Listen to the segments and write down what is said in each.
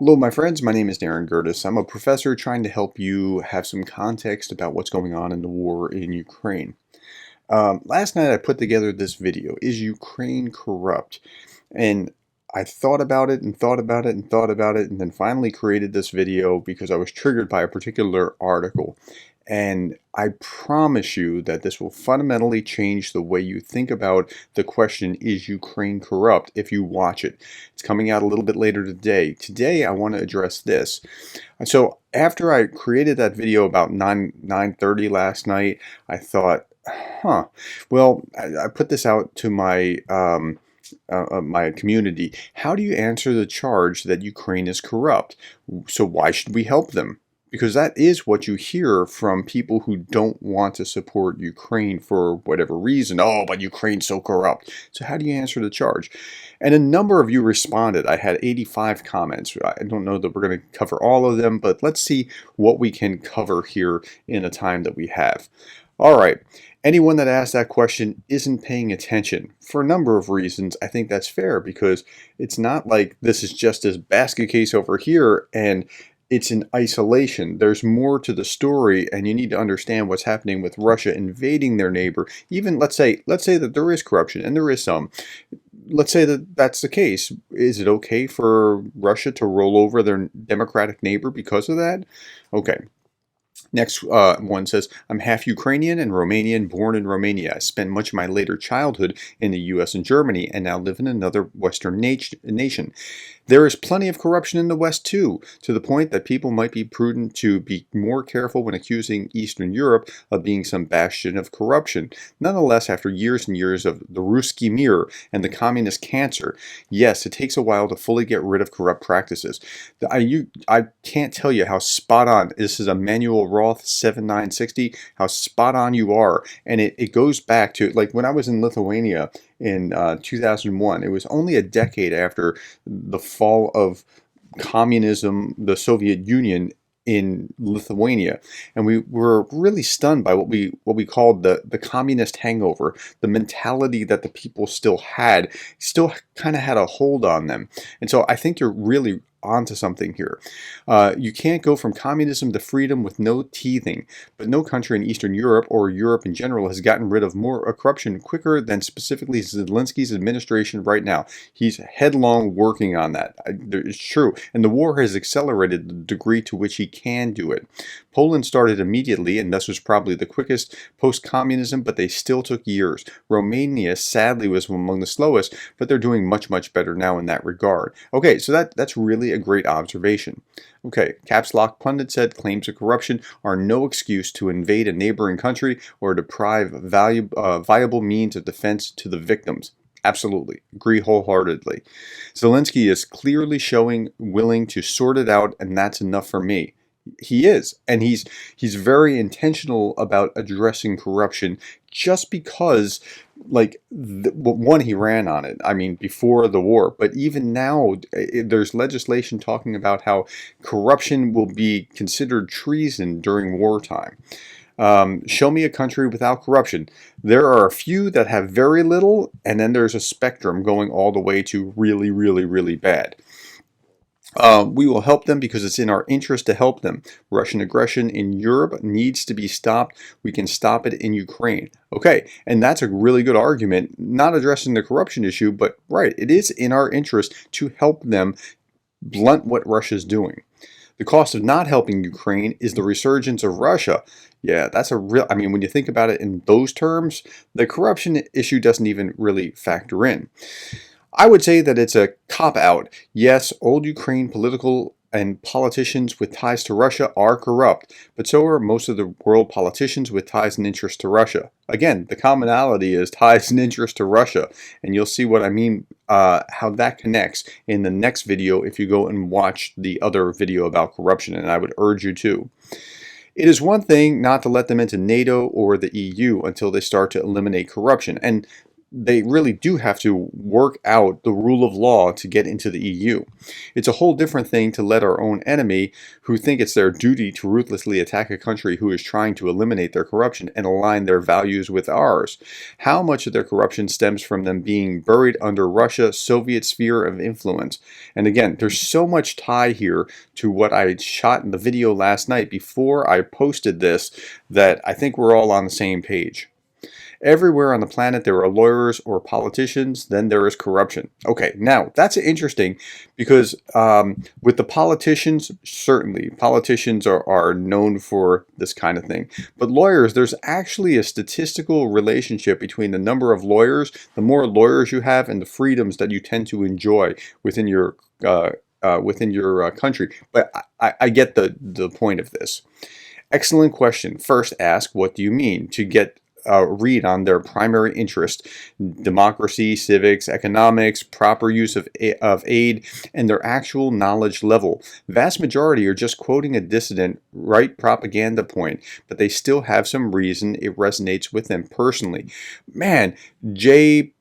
Hello, my friends. My name is Gerdes. I'm a professor trying to help you have some context about what's going on in the war in Ukraine. Last night I put together this video, Is Ukraine Corrupt? And I thought about it and thought about it and thought about it and then finally created this video because I was triggered by a particular article. And I promise you that this will fundamentally change the way you think about the question, is Ukraine corrupt, if you watch it. It's coming out a little bit later today. Today I want to address this. So after I created that video about 9:30 last night, I thought, well, I put this out to my community. How do you answer the charge that Ukraine is corrupt? So why should we help them? Because that is what you hear from people who don't want to support Ukraine for whatever reason. Oh, but Ukraine's so corrupt. So how do you answer the charge? And a number of you responded. I had 85 comments. I don't know that we're going to cover all of them, but let's see what we can cover here in the time that we have. All right. Anyone that asked that question isn't paying attention for a number of reasons. I think that's fair because it's not like this is just this basket case over here and it's in isolation. There's more to the story, and you need to understand what's happening with Russia invading their neighbor. Even let's say that there is corruption, and there is some. Let's say that that's the case. Is it okay for Russia to roll over their democratic neighbor because of that? Okay. Next one says, I'm half Ukrainian and Romanian, born in Romania. I spent much of my later childhood in the US and Germany and now live in another Western nation. There is plenty of corruption in the West too, to the point that people might be prudent to be more careful when accusing Eastern Europe of being some bastion of corruption. Nonetheless, after years and years of the Ruski Mir and the communist cancer, yes, it takes a while to fully get rid of corrupt practices. I can't tell you how spot on, this is Emmanuel Roth 7960, how spot on you are. And it goes back to, like, when I was in Lithuania in 2001, it was only a decade after the fall of communism, the Soviet Union in Lithuania, and we were really stunned by what we called the communist hangover, the mentality that the people still kind of had a hold on them. And so I think you're really onto something here. You can't go from communism to freedom with no teething, but no country in Eastern Europe or Europe in general has gotten rid of more corruption quicker than specifically Zelensky's administration right now. He's headlong working on that. It's true. And the war has accelerated the degree to which he can do it. Poland started immediately and thus was probably the quickest post-communism, but they still took years. Romania sadly was among the slowest, but they're doing much, much better now in that regard. Okay, so that's really a great observation. Okay, Caps Lock Pundit said claims of corruption are no excuse to invade a neighboring country or deprive viable means of defense to the victims. Absolutely. Agree wholeheartedly. Zelensky is clearly showing willing to sort it out, and that's enough for me. He is, and he's very intentional about addressing corruption just because, like, one, he ran on it, I mean, before the war, but even now there's legislation talking about how corruption will be considered treason during wartime. Show me a country without corruption. There are a few that have very little, and then there's a spectrum going all the way to really, really, really bad. We will help them because it's in our interest to help them. Russian aggression in Europe needs to be stopped. We can stop it in Ukraine. Okay, and that's a really good argument, not addressing the corruption issue, but right, it is in our interest to help them blunt what Russia's doing. The cost of not helping Ukraine is the resurgence of Russia. Yeah, that's a real, I mean, when you think about it in those terms, the corruption issue doesn't even really factor in. I would say that it's a cop-out. Yes, old Ukraine political and politicians with ties to Russia are corrupt, but so are most of the world politicians with ties and interests to Russia. Again, the commonality is ties and interest to Russia, and you'll see what I mean, how that connects in the next video if you go and watch the other video about corruption, and I would urge you to. It is one thing not to let them into NATO or the EU until they start to eliminate corruption, and they really do have to work out the rule of law to get into the EU. It's a whole different thing to let our own enemy, who think it's their duty to ruthlessly attack a country who is trying to eliminate their corruption and align their values with ours. How much of their corruption stems from them being buried under Russia's Soviet sphere of influence? And again, there's so much tie here to what I shot in the video last night before I posted this that I think we're all on the same page. Everywhere on the planet there are lawyers or politicians, then there is corruption. Okay, now that's interesting because with the politicians, certainly politicians are known for this kind of thing. But lawyers, there's actually a statistical relationship between the number of lawyers, the more lawyers you have, and the freedoms that you tend to enjoy within your country. But I get the point of this. Excellent question. First, ask, what do you mean? To get read on their primary interest: democracy, civics, economics, proper use of aid, and their actual knowledge level. Vast majority are just quoting a dissident right propaganda point, but they still have some reason it resonates with them personally. Man, JPOENG.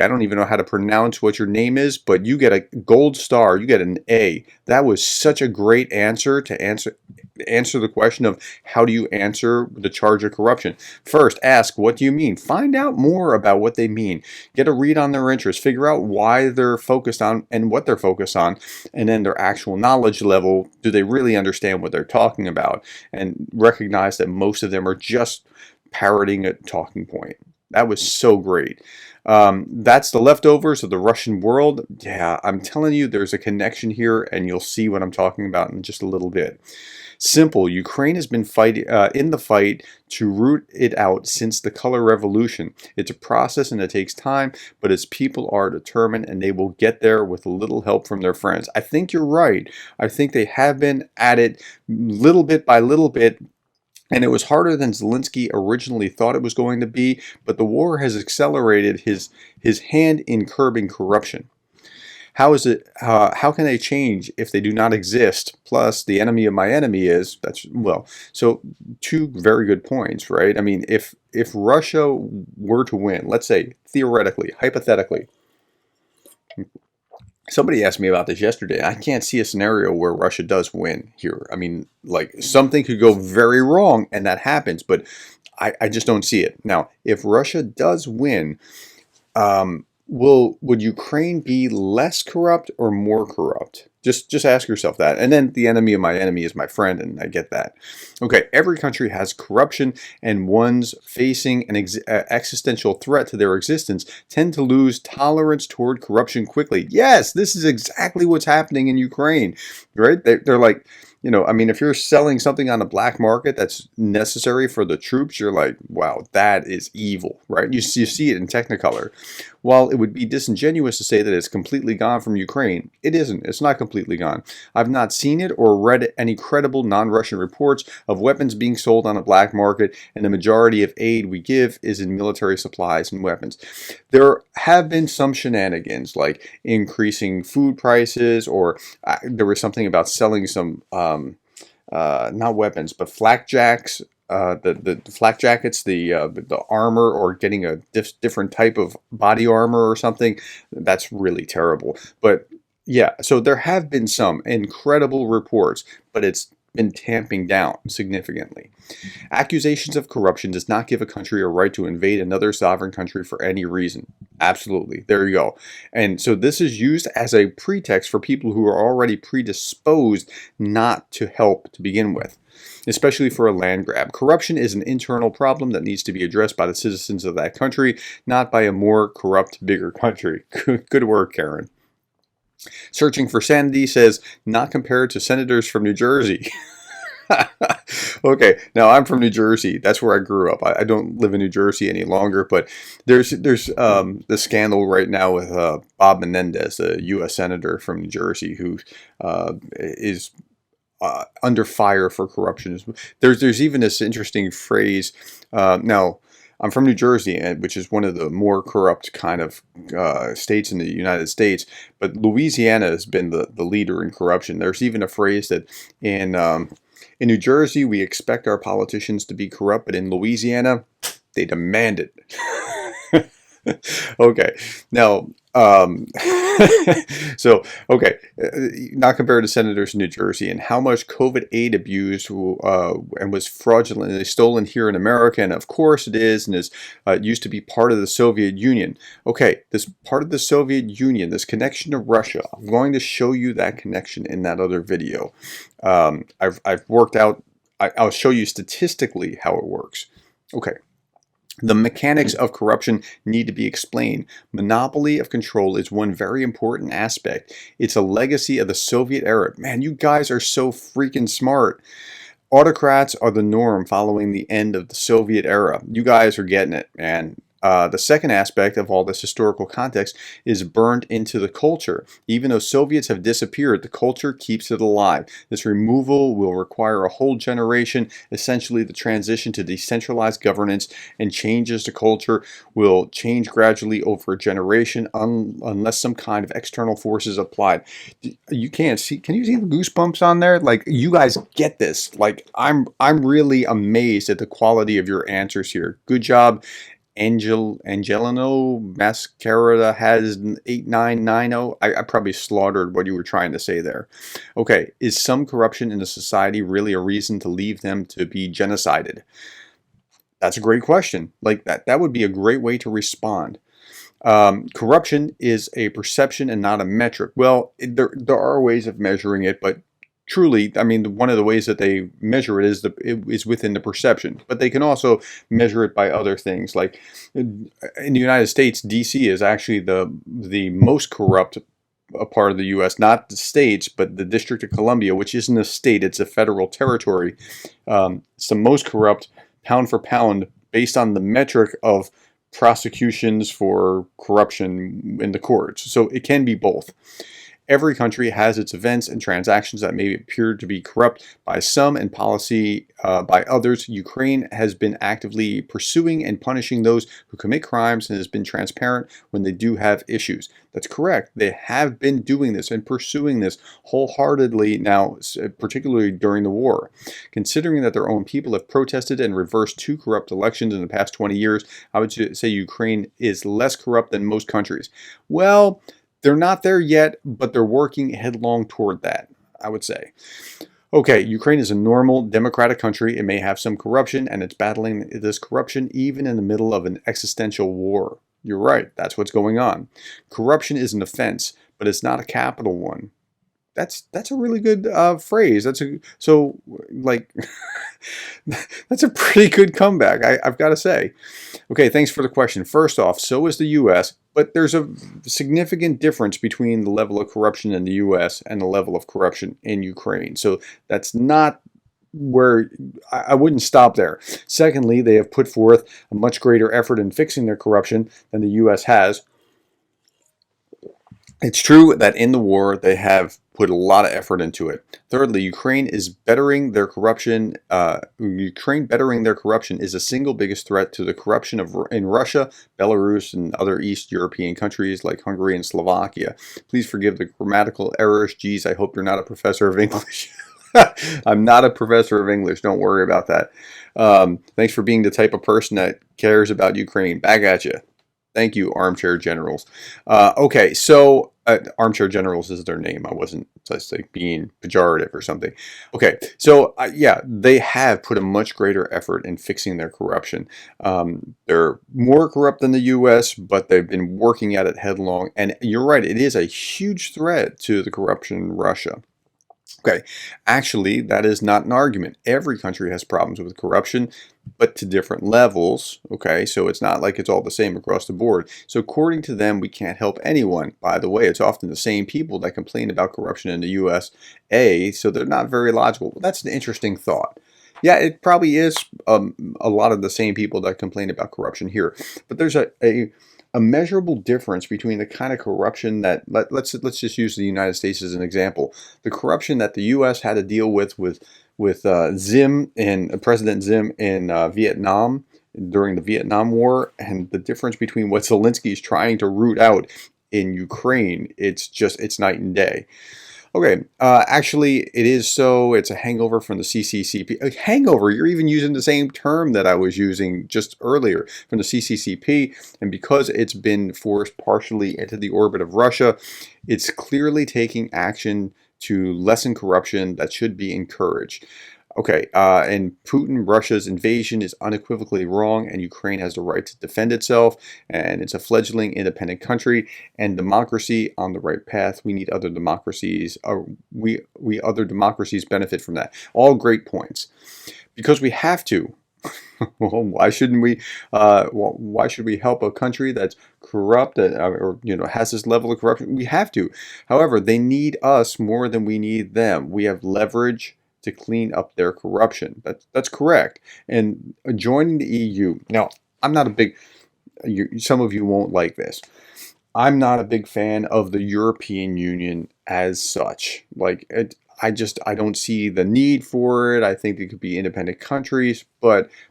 I don't even know how to pronounce what your name is, but you get a gold star. You get an A. That was such a great answer to answer the question of how do you answer the charge of corruption. First, ask, what do you mean? Find out more about what they mean. Get a read on their interests. Figure out why they're focused on and what they're focused on, and then their actual knowledge level. Do they really understand what they're talking about? And recognize that most of them are just parroting a talking point. That was so great. That's the leftovers of the Russian world. Yeah, I'm telling you, there's a connection here, and you'll see what I'm talking about in just a little bit. Simple. Ukraine has been fighting in the fight to root it out since the color revolution. It's a process and it takes time, but its people are determined and they will get there with a little help from their friends. I think you're right. I think they have been at it little bit by little bit. And it was harder than Zelensky originally thought it was going to be, but the war has accelerated his hand in curbing corruption. How can they change if they do not exist? Plus, the enemy of my enemy is, so two very good points, right? I mean, if Russia were to win, let's say, theoretically, hypothetically, somebody asked me about this yesterday. I can't see a scenario where Russia does win here. I mean, like, something could go very wrong and that happens, but I just don't see it. Now, if Russia does win, would Ukraine be less corrupt or more corrupt? Just ask yourself that. And then the enemy of my enemy is my friend, and I get that. Okay, every country has corruption, and ones facing an existential threat to their existence tend to lose tolerance toward corruption quickly. Yes, this is exactly what's happening in Ukraine, right? They're like, I mean, if you're selling something on the black market that's necessary for the troops, you're like, wow, that is evil, right? You see it in Technicolor. While it would be disingenuous to say that it's completely gone from Ukraine, it isn't. It's not completely gone. I've not seen it or read any credible non-Russian reports of weapons being sold on the black market, and the majority of aid we give is in military supplies and weapons. There have been some shenanigans, like increasing food prices, or there was something about selling some not weapons, but flakjacks, the flak jackets, the armor, or getting a different type of body armor or something. That's really terrible. But yeah, so there have been some incredible reports, but it's been tamping down significantly. Accusations of corruption does not give a country a right to invade another sovereign country for any reason. Absolutely. There you go. And so this is used as a pretext for people who are already predisposed not to help to begin with, especially for a land grab. Corruption is an internal problem that needs to be addressed by the citizens of that country, not by a more corrupt, bigger country. Good work, Karen. Searching for Sanity says, not compared to senators from New Jersey. Okay, now I'm from New Jersey. That's where I grew up. I don't live in New Jersey any longer, but there's the scandal right now with Bob Menendez, a U.S. senator from New Jersey, who is under fire for corruption. There's even this interesting phrase. Now, I'm from New Jersey, which is one of the more corrupt kind of states in the United States, but Louisiana has been the leader in corruption. There's even a phrase that in New Jersey, we expect our politicians to be corrupt, but in Louisiana, They demand it. Okay, now, so, okay, not compared to senators in New Jersey and how much COVID aid abuse and was fraudulently stolen here in America, and of course it is, and it used to be part of the Soviet Union. Okay, this part of the Soviet Union, this connection to Russia, I'm going to show you that connection in that other video. I've worked out, I'll show you statistically how it works. Okay. The mechanics of corruption need to be explained. Monopoly of control is one very important aspect. It's a legacy of the Soviet era. Man, you guys are so freaking smart. Autocrats are the norm following the end of the Soviet era. You guys are getting it, man. The second aspect of all this historical context is burned into the culture. Even though Soviets have disappeared, the culture keeps it alive. This removal will require a whole generation. Essentially, the transition to decentralized governance and changes to culture will change gradually over a generation unless some kind of external force is applied. You can't see, can you see the goosebumps on there? Like, you guys get this. Like, I'm really amazed at the quality of your answers here. Good job. Angelino Mascarada has 8990. I probably slaughtered what you were trying to say there. Okay, is some corruption in a society really a reason to leave them to be genocided? That's a great question. Like that would be a great way to respond. Corruption is a perception and not a metric. Well, there are ways of measuring it, but truly, I mean, one of the ways that they measure it is within the perception, but they can also measure it by other things. Like in the United States, DC is actually the most corrupt part of the U.S., not the states, but the District of Columbia, which isn't a state, it's a federal territory. It's the most corrupt pound for pound based on the metric of prosecutions for corruption in the courts. So it can be both. Every country has its events and transactions that may appear to be corrupt by some and policy by others. Ukraine has been actively pursuing and punishing those who commit crimes and has been transparent when they do have issues. That's correct. They have been doing this and pursuing this wholeheartedly now, particularly during the war. Considering that their own people have protested and reversed 2 corrupt elections in the past 20 years, I would say Ukraine is less corrupt than most countries. Well, they're not there yet, but they're working headlong toward that, I would say. Okay, Ukraine is a normal democratic country. It may have some corruption, and it's battling this corruption even in the middle of an existential war. You're right, that's what's going on. Corruption is an offense, but it's not a capital one. That's a really good phrase. That's a pretty good comeback, I've got to say. Okay, thanks for the question. First off, so is the U.S., but there's a significant difference between the level of corruption in the U.S. and the level of corruption in Ukraine. So that's not where I wouldn't stop there. Secondly, they have put forth a much greater effort in fixing their corruption than the U.S. has. It's true that in the war they have put a lot of effort into it. Thirdly, Ukraine bettering their corruption is the single biggest threat to the corruption in Russia, Belarus, and other East European countries like Hungary and Slovakia. Please forgive the grammatical errors. Geez, I hope you're not a professor of English. I'm not a professor of English. Don't worry about that. Thanks for being the type of person that cares about Ukraine. Back at you. Thank you, Armchair Generals. Okay, so Armchair Generals is their name. I wasn't just like being pejorative or something. Okay, so yeah, they have put a much greater effort in fixing their corruption. They're more corrupt than the U.S., but they've been working at it headlong. And you're right, it is a huge threat to the corruption in Russia. Okay, actually, that is not an argument. Every country has problems with corruption, but to different levels. Okay, so it's not like it's all the same across the board. So according to them, we can't help anyone. By the way, it's often the same people that complain about corruption in the USA, so they're not very logical. Well, that's an interesting thought. Yeah, it probably is a lot of the same people that complain about corruption here. But there's a measurable difference between the kind of corruption that, let's just use the United States as an example. The corruption that the U.S. had to deal with Zim and President Zim in Vietnam during the Vietnam War, and the difference between what Zelensky is trying to root out in Ukraine, it's night and day. Okay, actually, it is so. It's a hangover from the CCCP. A hangover, you're even using the same term that I was using just earlier from the CCCP. And because it's been forced partially into the orbit of Russia, it's clearly taking action to lessen corruption that should be encouraged. Okay, and Putin, Russia's invasion is unequivocally wrong, and Ukraine has the right to defend itself, and it's a fledgling independent country, and democracy on the right path. We need other democracies. We other democracies benefit from that. All great points, because we have to. Well, why shouldn't we? Why should we help a country that's corrupt or has this level of corruption? We have to. However, they need us more than we need them. We have leverage to clean up their corruption. That's correct. And joining the EU. Now, I'm not a big. Some of you won't like this. I'm not a big fan of the European Union as such. Like I don't see the need for it. I think they could be independent countries,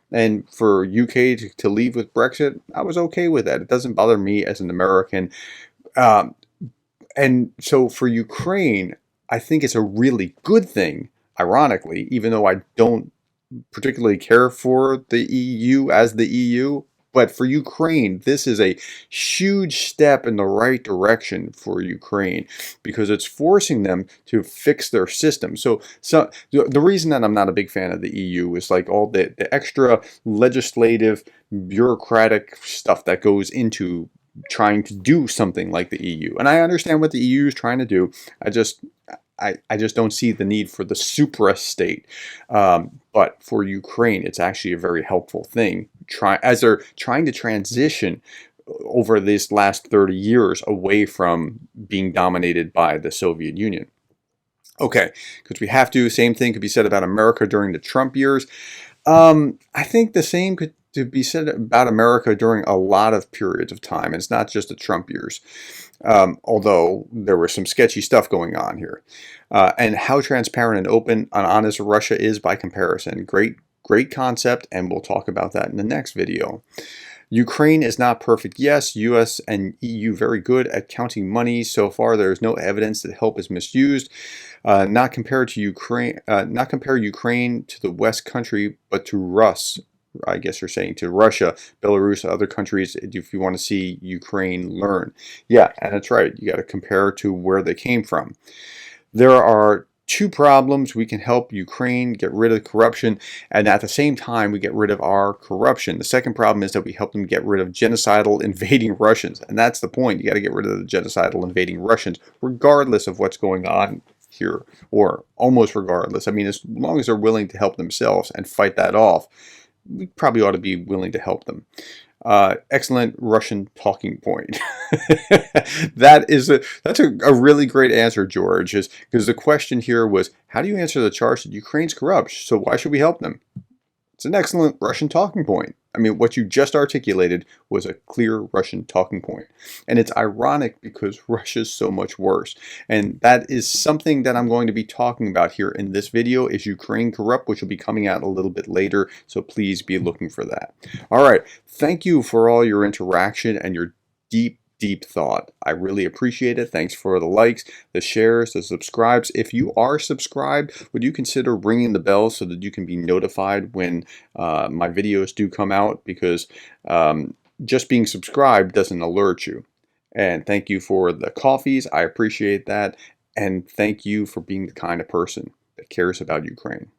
and for UK to leave with Brexit, I was okay with that. It doesn't bother me as an American. Um, and so for Ukraine, I think it's a really good thing, ironically, even though I don't particularly care for the EU as the EU. But for Ukraine, this is a huge step in the right direction for Ukraine because it's forcing them to fix their system. So the reason that I'm not a big fan of the EU is like all the extra legislative, bureaucratic stuff that goes into trying to do something like the EU. And I understand what the EU is trying to do. I just don't see the need for the supra state. But for Ukraine, it's actually a very helpful thing. As they're trying to transition over these last 30 years away from being dominated by the Soviet Union. Okay, because we have to. Same thing could be said about America during the Trump years. I think the same could to be said about America during a lot of periods of time. It's not just the Trump years, although there was some sketchy stuff going on here. And how transparent and open and honest Russia is by comparison. Great concept, and we'll talk about that in the next video. Ukraine is not perfect. Yes, US and EU very good at counting money. So far, there is no evidence that help is misused. Not compare Ukraine to the West country, but to Rus. I guess you're saying to Russia, Belarus, other countries, if you want to see Ukraine learn. Yeah, and that's right. You got to compare to where they came from. There are two problems. We can help Ukraine get rid of corruption, and at the same time, we get rid of our corruption. The second problem is that we help them get rid of genocidal invading Russians, and that's the point. You got to get rid of the genocidal invading Russians, regardless of what's going on here, or almost regardless. I mean, as long as they're willing to help themselves and fight that off, we probably ought to be willing to help them. Excellent Russian talking point. That's a really great answer, George, because the question here was, how do you answer the charge that Ukraine's corrupt? So why should we help them? It's an excellent Russian talking point. I mean, what you just articulated was a clear Russian talking point. And it's ironic because Russia's so much worse. And that is something that I'm going to be talking about here in this video, is Ukraine corrupt, which will be coming out a little bit later. So please be looking for that. All right. Thank you for all your interaction and your deep thought. I really appreciate it. Thanks for the likes, the shares, the subscribes. If you are subscribed, would you consider ringing the bell so that you can be notified when my videos do come out? Because just being subscribed doesn't alert you. And thank you for the coffees. I appreciate that. And thank you for being the kind of person that cares about Ukraine.